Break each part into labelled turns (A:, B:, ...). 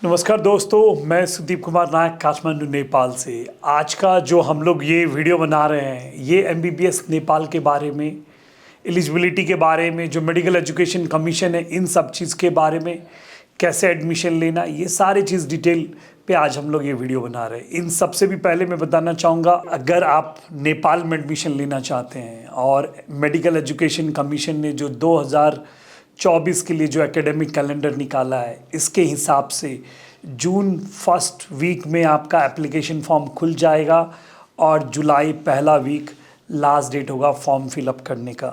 A: नमस्कार दोस्तों, मैं सुदीप कुमार नायक काठमांडू नेपाल से। आज का जो हम लोग ये वीडियो बना रहे हैं ये एमबीबीएस नेपाल के बारे में, एलिजिबिलिटी के बारे में, जो मेडिकल एजुकेशन कमीशन है इन सब चीज़ के बारे में, कैसे एडमिशन लेना, ये सारे चीज़ डिटेल पे आज हम लोग ये वीडियो बना रहे हैं। इन सबसे भी पहले मैं बताना चाहूँगा, अगर आप नेपाल में एडमिशन लेना चाहते हैं और मेडिकल एजुकेशन कमीशन ने जो 2024 के लिए जो एकेडमिक कैलेंडर निकाला है, इसके हिसाब से जून फर्स्ट वीक में आपका एप्लीकेशन फॉर्म खुल जाएगा और जुलाई पहला वीक लास्ट डेट होगा फॉर्म फिलअप करने का।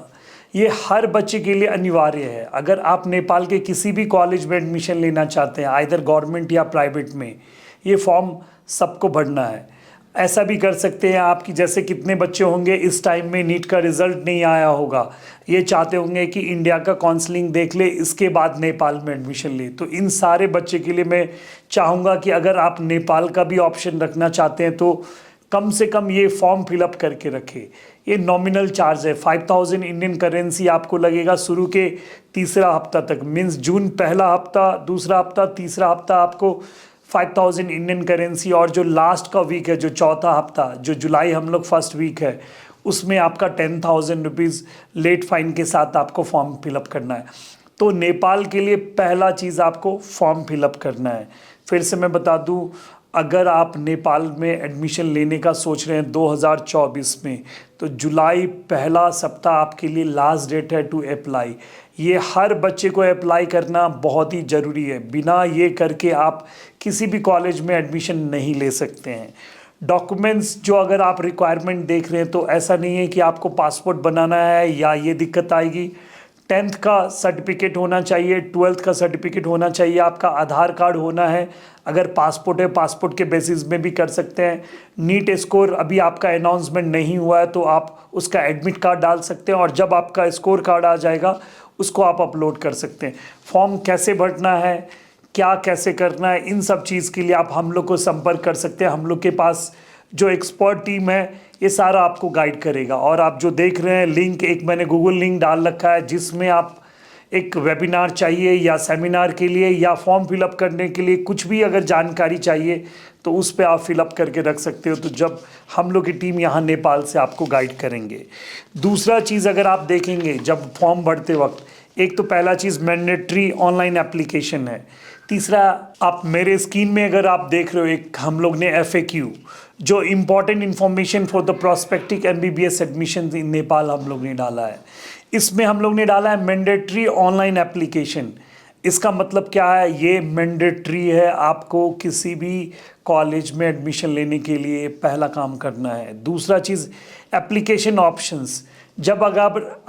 A: ये हर बच्चे के लिए अनिवार्य है। अगर आप नेपाल के किसी भी कॉलेज में एडमिशन लेना चाहते हैं, आइदर गवर्नमेंट या प्राइवेट में, ये फॉर्म सबको भरना है। ऐसा भी कर सकते हैं आप कि जैसे कितने बच्चे होंगे इस टाइम में नीट का रिज़ल्ट नहीं आया होगा, ये चाहते होंगे कि इंडिया का काउंसलिंग देख ले, इसके बाद नेपाल में एडमिशन ले। तो इन सारे बच्चे के लिए मैं चाहूँगा कि अगर आप नेपाल का भी ऑप्शन रखना चाहते हैं तो कम से कम ये फॉर्म फिलअप करके रखें। ये नॉमिनल चार्ज है, 5000 इंडियन करेंसी आपको लगेगा शुरू के तीसरा हफ्ता तक। मीन्स जून पहला हफ्ता, दूसरा हफ्ता, तीसरा हफ्ता आपको 5000 इंडियन करेंसी, और जो लास्ट का वीक है, जो चौथा हफ्ता, जो जुलाई हम लोग फर्स्ट वीक है, उसमें आपका 10,000 रुपीज़ लेट फाइन के साथ आपको फॉर्म फिलअप करना है। तो नेपाल के लिए पहला चीज़ आपको फॉर्म फिलअप करना है। फिर से मैं बता दूं, अगर आप नेपाल में एडमिशन लेने का सोच रहे हैं 2024 में, तो जुलाई पहला सप्ताह आपके लिए लास्ट डेट है टू अप्लाई। ये हर बच्चे को अप्लाई करना बहुत ही ज़रूरी है। बिना ये करके आप किसी भी कॉलेज में एडमिशन नहीं ले सकते हैं। डॉक्यूमेंट्स जो अगर आप रिक्वायरमेंट देख रहे हैं तो ऐसा नहीं है कि आपको पासपोर्ट बनाना है या ये दिक्कत आएगी। 10th का सर्टिफिकेट होना चाहिए, 12th का सर्टिफिकेट होना चाहिए, आपका आधार कार्ड होना है। अगर पासपोर्ट है, पासपोर्ट के बेसिस में भी कर सकते हैं। नीट स्कोर अभी आपका अनाउंसमेंट नहीं हुआ है तो आप उसका एडमिट कार्ड डाल सकते हैं, और जब आपका स्कोर कार्ड आ जाएगा उसको आप अपलोड कर सकते हैं। फॉर्म कैसे भरना है, क्या कैसे करना है, इन सब चीज़ के लिए आप हम लोग को संपर्क कर सकते हैं। हम लोग के पास जो एक्सपर्ट टीम है ये सारा आपको गाइड करेगा। और आप जो देख रहे हैं लिंक, एक मैंने गूगल लिंक डाल रखा है जिसमें आप एक वेबिनार चाहिए या सेमिनार के लिए या फॉर्म फिलअप करने के लिए कुछ भी अगर जानकारी चाहिए तो उस पर आप फिलअप करके रख सकते हो। तो जब हम लोग की टीम यहाँ नेपाल से आपको गाइड करेंगे। दूसरा चीज़ अगर आप देखेंगे जब फॉर्म भरते वक्त, एक तो पहला चीज़ मैंडेटरी ऑनलाइन एप्लीकेशन है। तीसरा, आप मेरे स्क्रीन में अगर आप देख रहे हो, एक हम लोग ने FAQ जो important information for the prospective MBBS admission in Nepal हम लोग ने डाला है। इसमें हम लोग ने डाला है मैंडेटरी ऑनलाइन एप्लीकेशन। इसका मतलब क्या है, ये मैंडेटरी है, आपको किसी भी कॉलेज में एडमिशन लेने के लिए पहला काम करना है। दूसरा चीज़ एप्लीकेशन ऑप्शंस। जब अगर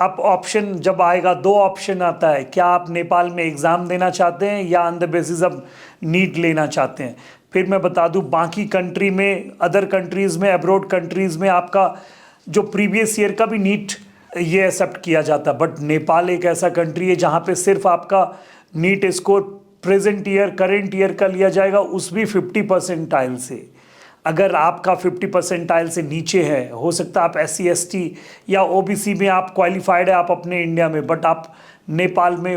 A: आप ऑप्शन जब आएगा, दो ऑप्शन आता है, क्या आप नेपाल में एग्ज़ाम देना चाहते हैं या on the basis of NEET लेना चाहते हैं। फिर मैं बता दूं, बाकी कंट्री में, अदर कंट्रीज़ में, अब्रॉड कंट्रीज़ में आपका जो प्रीवियस ईयर का भी नीट ये एक्सेप्ट किया जाता है। बट नेपाल एक ऐसा कंट्री है जहाँ पे सिर्फ आपका NEET score present year, current year का लिया जाएगा, उस भी 50 परसेंटाइल से। अगर आपका 50 परसेंटाइल से नीचे है, हो सकता है आप SC ST या OBC में आप क्वालिफाइड है आप अपने इंडिया में, बट आप नेपाल में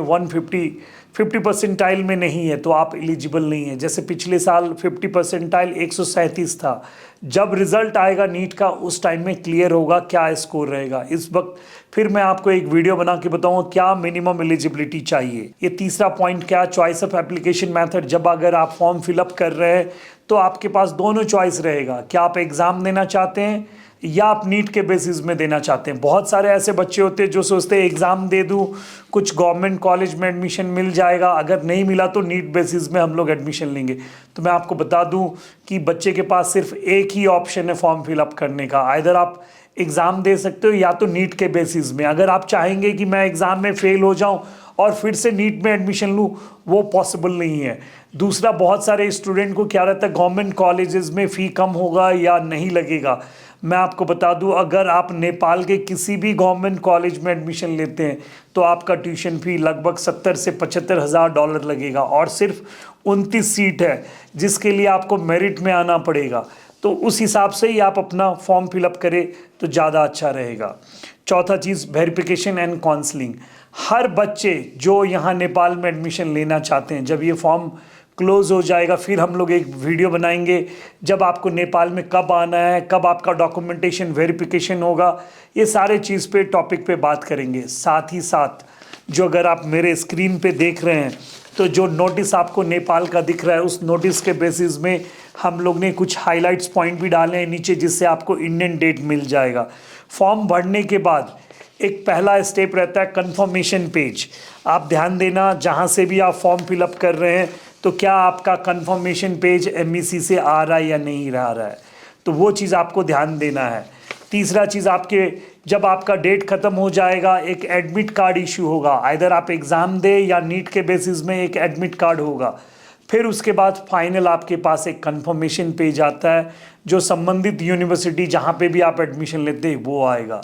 A: 50 परसेंटाइल में नहीं है तो आप एलिजिबल नहीं है। जैसे पिछले साल 50 परसेंटाइल 137 था। जब रिज़ल्ट आएगा नीट का उस टाइम में क्लियर होगा क्या स्कोर रहेगा। इस वक्त फिर मैं आपको एक वीडियो बना के बताऊंगा क्या मिनिमम एलिजिबिलिटी चाहिए। ये तीसरा पॉइंट क्या, चॉइस ऑफ एप्लीकेशन मेथड। जब अगर आप फॉर्म फिलअप कर रहे हैं तो आपके पास दोनों चॉइस रहेगा, क्या आप एग्ज़ाम देना चाहते हैं या आप नीट के बेसिस में देना चाहते हैं। बहुत सारे ऐसे बच्चे होते हैं जो सोचते हैं एग्ज़ाम दे दूं, कुछ गवर्नमेंट कॉलेज में एडमिशन मिल जाएगा, अगर नहीं मिला तो नीट बेसिस में हम लोग एडमिशन लेंगे। तो मैं आपको बता दूं कि बच्चे के पास सिर्फ एक ही ऑप्शन है फॉर्म फिलअप करने का। आइदर आप एग्ज़ाम दे सकते हो या तो नीट के बेसिस में। अगर आप चाहेंगे कि मैं एग्ज़ाम में फ़ेल हो जाऊँ और फिर से नीट में एडमिशन लूँ, वो पॉसिबल नहीं है। दूसरा, बहुत सारे स्टूडेंट को क्या रहता है, गवर्नमेंट कॉलेजेस में फ़ी कम होगा या नहीं लगेगा। मैं आपको बता दूं, अगर आप नेपाल के किसी भी गवर्नमेंट कॉलेज में एडमिशन लेते हैं तो आपका ट्यूशन फ़ी लगभग 70 से 75 हज़ार डॉलर लगेगा, और सिर्फ 29 सीट है जिसके लिए आपको मेरिट में आना पड़ेगा। तो उस हिसाब से ही आप अपना फॉर्म फिलअप करें तो ज़्यादा अच्छा रहेगा। चौथा चीज़, वेरिफिकेशन एंड काउंसलिंग। हर बच्चे जो यहाँ नेपाल में एडमिशन लेना चाहते हैं, जब ये फॉर्म क्लोज हो जाएगा। फिर हम लोग एक वीडियो बनाएंगे जब आपको नेपाल में कब आना है, कब आपका डॉक्यूमेंटेशन वेरिफिकेशन होगा, ये सारे चीज़ पे टॉपिक पे बात करेंगे। साथ ही साथ जो अगर आप मेरे स्क्रीन पे देख रहे हैं तो जो नोटिस आपको नेपाल का दिख रहा है, उस नोटिस के बेसिस में हम लोग ने कुछ हाइलाइट्स पॉइंट भी डाले हैं नीचे, जिससे आपको इंडियन डेट मिल जाएगा। फॉर्म भरने के बाद एक पहला स्टेप रहता है कंफर्मेशन पेज। आप ध्यान देना, जहाँ से भी आप फॉर्म फिलअप कर रहे हैं तो क्या आपका कंफर्मेशन पेज MEC से आ रहा है या नहीं आ रहा है, तो वो चीज़ आपको ध्यान देना है। तीसरा चीज़, आपके जब आपका डेट ख़त्म हो जाएगा एक एडमिट कार्ड इशू होगा, आइदर आप एग्ज़ाम दे या नीट के बेसिस में एक एडमिट कार्ड होगा। फिर उसके बाद फाइनल आपके पास एक कंफर्मेशन पेज आता है जो संबंधित यूनिवर्सिटी जहाँ पे भी आप एडमिशन लेते हैं वो आएगा।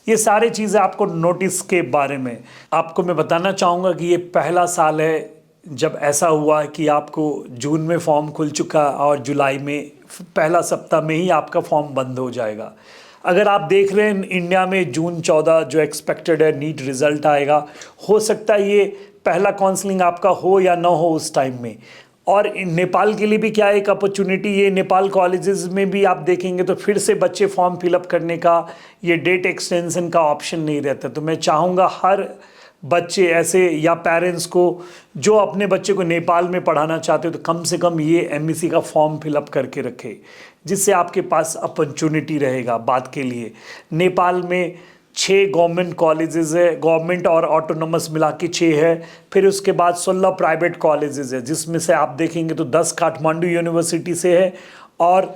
A: ये सारी चीज़ें आपको नोटिस के बारे में आपको मैं बताना चाहूँगा कि ये पहला साल है जब ऐसा हुआ कि आपको जून में फॉर्म खुल चुका और जुलाई में पहला सप्ताह में ही आपका फॉर्म बंद हो जाएगा। अगर आप देख रहे हैं इंडिया में जून 14 जो एक्सपेक्टेड है नीट रिज़ल्ट आएगा, हो सकता है ये पहला काउंसलिंग आपका हो या ना हो उस टाइम में। और नेपाल के लिए भी क्या एक अपॉर्चुनिटी, ये नेपाल कॉलेजेस में भी आप देखेंगे तो फिर से बच्चे फॉर्म फिलअप करने का ये डेट एक्सटेंशन का ऑप्शन नहीं रहता। तो मैं चाहूँगा हर बच्चे ऐसे या पेरेंट्स को जो अपने बच्चे को नेपाल में पढ़ाना चाहते हो तो कम से कम ये MEC का फॉर्म फिलअप करके रखे, जिससे आपके पास अपॉर्चुनिटी रहेगा बात के लिए। नेपाल में 6 गवर्नमेंट कॉलेजेस है, गवर्नमेंट और ऑटोनोमस मिला के 6 है। फिर उसके बाद 16 प्राइवेट कॉलेजेस है, जिसमें से आप देखेंगे तो 10 काठमांडू यूनिवर्सिटी से है और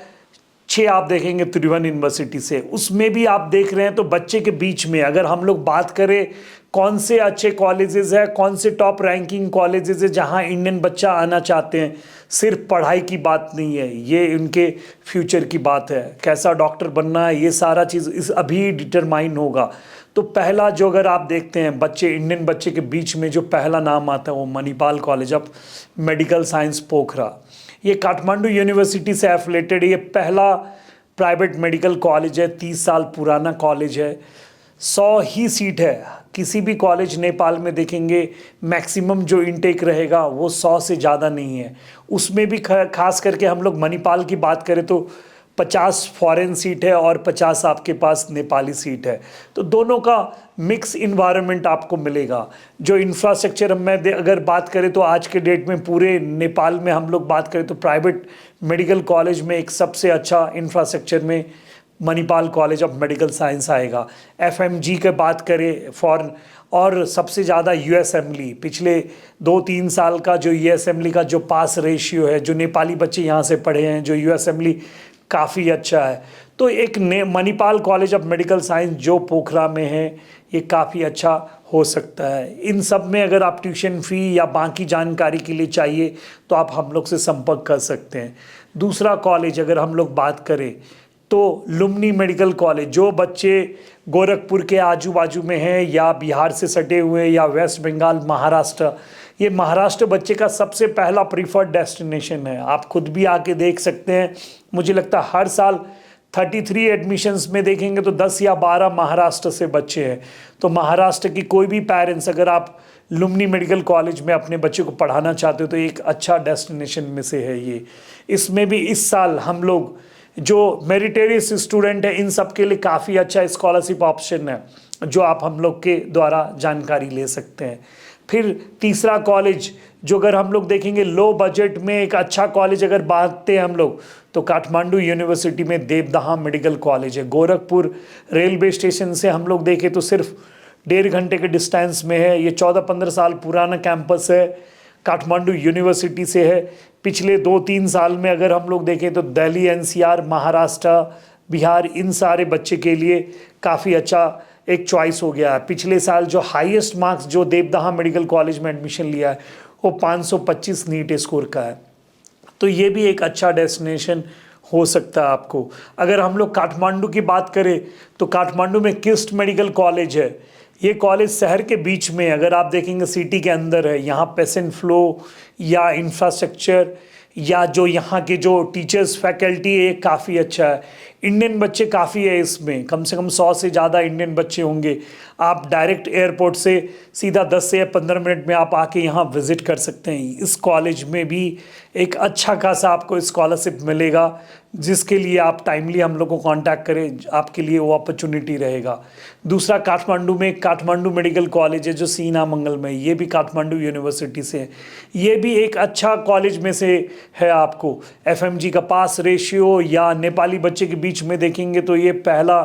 A: 6 आप देखेंगे त्रिभुवन यूनिवर्सिटी से। उसमें भी आप देख रहे हैं तो बच्चे के बीच में अगर हम लोग बात करें कौन से अच्छे कॉलेजेस है, कौन से टॉप रैंकिंग कॉलेजेस है जहां इंडियन बच्चा आना चाहते हैं, सिर्फ पढ़ाई की बात नहीं है, ये उनके फ्यूचर की बात है, कैसा डॉक्टर बनना है, ये सारा चीज़ इस अभी डिटरमाइन होगा। तो पहला जो अगर आप देखते हैं बच्चे, इंडियन बच्चे के बीच में जो पहला नाम आता है वो Manipal college of medical science Pokhara, ये काठमांडू यूनिवर्सिटी से एफिलेटेड, ये पहला प्राइवेट मेडिकल कॉलेज है, 30 साल पुराना कॉलेज है, 100 ही सीट है। किसी भी कॉलेज नेपाल में देखेंगे मैक्सिमम जो इनटेक रहेगा वो 100 से ज़्यादा नहीं है। उसमें भी खास करके हम लोग मणिपाल की बात करें तो 50 फॉरेन सीट है और 50 आपके पास नेपाली सीट है। तो दोनों का मिक्स इन्वायरमेंट आपको मिलेगा। जो इंफ्रास्ट्रक्चर में अगर बात करें तो आज के डेट में पूरे नेपाल में हम लोग बात करें तो प्राइवेट मेडिकल कॉलेज में एक सबसे अच्छा इंफ्रास्ट्रक्चर में Manipal college of medical science आएगा। FMG की बात करें फॉरेन, और सबसे ज़्यादा USMLE, पिछले 2-3 साल का जो USMLE का जो पास रेशियो है, जो नेपाली बच्चे यहाँ से पढ़े हैं, जो USMLE काफ़ी अच्छा है। तो एक Manipal college of medical science जो पोखरा में है ये काफ़ी अच्छा हो सकता है। इन सब में अगर आप ट्यूशन फ़ी या बाकी जानकारी के लिए चाहिए तो आप हम लोग से संपर्क कर सकते हैं। दूसरा कॉलेज अगर हम लोग बात करें तो लुम्नी मेडिकल कॉलेज, जो बच्चे गोरखपुर के आजू बाजू में हैं या बिहार से सटे हुए या वेस्ट बंगाल, महाराष्ट्र, ये महाराष्ट्र बच्चे का सबसे पहला प्रीफर्ड डेस्टिनेशन है। आप खुद भी आके देख सकते हैं। मुझे लगता है हर साल 33 एडमिशन्स में देखेंगे तो 10 या 12 महाराष्ट्र से बच्चे हैं। तो महाराष्ट्र की कोई भी पेरेंट्स अगर आप लुम्नी मेडिकल कॉलेज में अपने बच्चे को पढ़ाना चाहते हो तो एक अच्छा डेस्टिनेशन में से है ये। इसमें भी इस साल हम लोग जो मेरिटेरियस स्टूडेंट है इन सब के लिए काफ़ी अच्छा स्कॉलरशिप ऑप्शन है जो आप हम लोग के द्वारा जानकारी ले सकते हैं। फिर तीसरा कॉलेज जो अगर हम लोग देखेंगे लो बजट में एक अच्छा कॉलेज अगर बांटते हैं हम लोग तो काठमांडू यूनिवर्सिटी में देवदहा मेडिकल कॉलेज है। गोरखपुर रेलवे स्टेशन से हम लोग देखें तो सिर्फ 1.5 घंटे के डिस्टेंस में है। ये 14-15 साल पुराना कैंपस है, काठमांडू यूनिवर्सिटी से है। पिछले 2-3 साल में अगर हम लोग देखें तो दिल्ली, NCR, महाराष्ट्र, बिहार, इन सारे बच्चे के लिए काफ़ी अच्छा एक चॉइस हो गया है। पिछले साल जो हाईएस्ट मार्क्स जो देवदहा मेडिकल कॉलेज में एडमिशन लिया है वो 525 नीट स्कोर का है। तो ये भी एक अच्छा डेस्टिनेशन हो सकता है आपको। अगर हम लोग काठमांडू की बात करें तो काठमांडू में किस्ट मेडिकल कॉलेज है। ये कॉलेज शहर के बीच में, अगर आप देखेंगे सिटी के अंदर है। यहाँ पेशेंट फ्लो या इंफ्रास्ट्रक्चर या जो यहाँ के जो टीचर्स फैकल्टी है काफ़ी अच्छा है। इंडियन बच्चे काफ़ी है इसमें, कम से कम 100 से ज़्यादा इंडियन बच्चे होंगे। आप डायरेक्ट एयरपोर्ट से सीधा 10 से 15 मिनट में आप आके यहाँ विज़िट कर सकते हैं। इस कॉलेज में भी एक अच्छा खासा आपको स्कॉलरशिप मिलेगा, जिसके लिए आप टाइमली हम लोग को कांटेक्ट करें, आपके लिए वो अपॉर्चुनिटी रहेगा। दूसरा, काठमांडू में काठमांडू मेडिकल कॉलेज है जो सीना मंगल में, ये भी काठमांडू यूनिवर्सिटी से है। ये भी एक अच्छा कॉलेज में से है। आपको एफएमजी का पास रेशियो या नेपाली बच्चे के बीच में देखेंगे तो ये पहला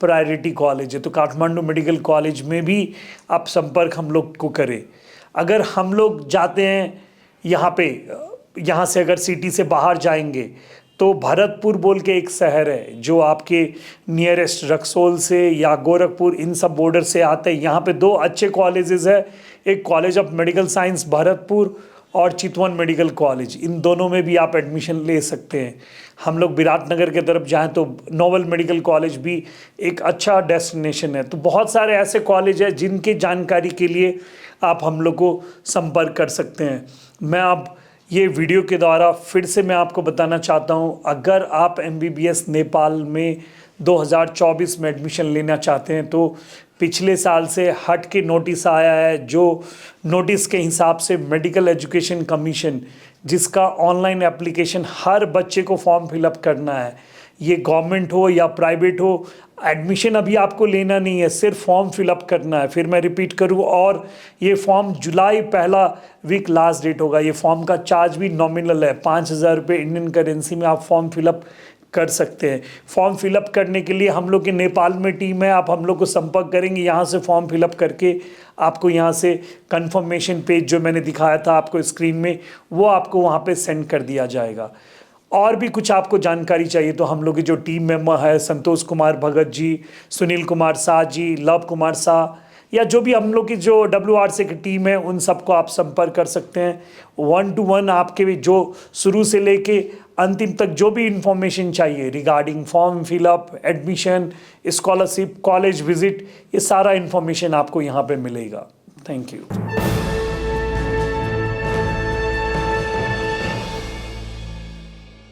A: प्रायोरिटी कॉलेज है। तो काठमांडू मेडिकल कॉलेज में भी आप संपर्क हम लोग को करें। अगर हम लोग जाते हैं यहाँ पे, यहाँ से अगर सिटी से बाहर जाएंगे तो भरतपुर बोल के एक शहर है जो आपके नियरेस्ट रक्सौल से या गोरखपुर इन सब बॉर्डर से आते हैं। यहाँ पे 2 अच्छे कॉलेजेस है, एक college of medical science Bharatpur और चितवन मेडिकल कॉलेज। इन दोनों में भी आप एडमिशन ले सकते हैं। हम लोग विराटनगर के तरफ जाएं तो नोबल मेडिकल कॉलेज भी एक अच्छा डेस्टिनेशन है। तो बहुत सारे ऐसे कॉलेज हैं जिनकी जानकारी के लिए आप हम लोग को संपर्क कर सकते हैं। मैं अब ये वीडियो के द्वारा फिर से मैं आपको बताना चाहता हूँ, अगर आप MBBS नेपाल में 2024 में एडमिशन लेना चाहते हैं तो पिछले साल से हट के नोटिस आया है, जो नोटिस के हिसाब से मेडिकल एजुकेशन कमीशन, जिसका ऑनलाइन एप्लीकेशन हर बच्चे को फॉर्म फिलअप करना है, ये गवर्नमेंट हो या प्राइवेट हो, एडमिशन अभी आपको लेना नहीं है, सिर्फ फॉर्म फिलअप करना है। फिर मैं रिपीट करूँ, और ये फॉर्म जुलाई पहला वीक लास्ट डेट होगा। ये फॉर्म का चार्ज भी नॉमिनल है, 5,000 रुपये इंडियन करेंसी में आप फॉर्म फिलअप कर सकते हैं। फॉर्म फिलअप करने के लिए हम लोग के नेपाल में टीम है, आप हम लोग को संपर्क करेंगे। यहाँ से फॉर्म फिलअप करके आपको यहाँ से कंफर्मेशन पेज जो मैंने दिखाया था आपको स्क्रीन में, वो आपको वहाँ पे सेंड कर दिया जाएगा। और भी कुछ आपको जानकारी चाहिए तो हम लोग की जो टीम मेंबर है, संतोष कुमार भगत जी, सुनील कुमार शाह जी, लव कुमार शाह, या जो भी हम लोग की जो WRC की टीम है, उन सबको आप संपर्क कर सकते हैं। 1-to-1 आपके भी जो शुरू से लेके अंतिम तक जो भी इंफॉर्मेशन चाहिए regarding form fill up, admission, scholarship, college visit, ये सारा इंफॉर्मेशन आपको यहाँ पे मिलेगा। Thank you.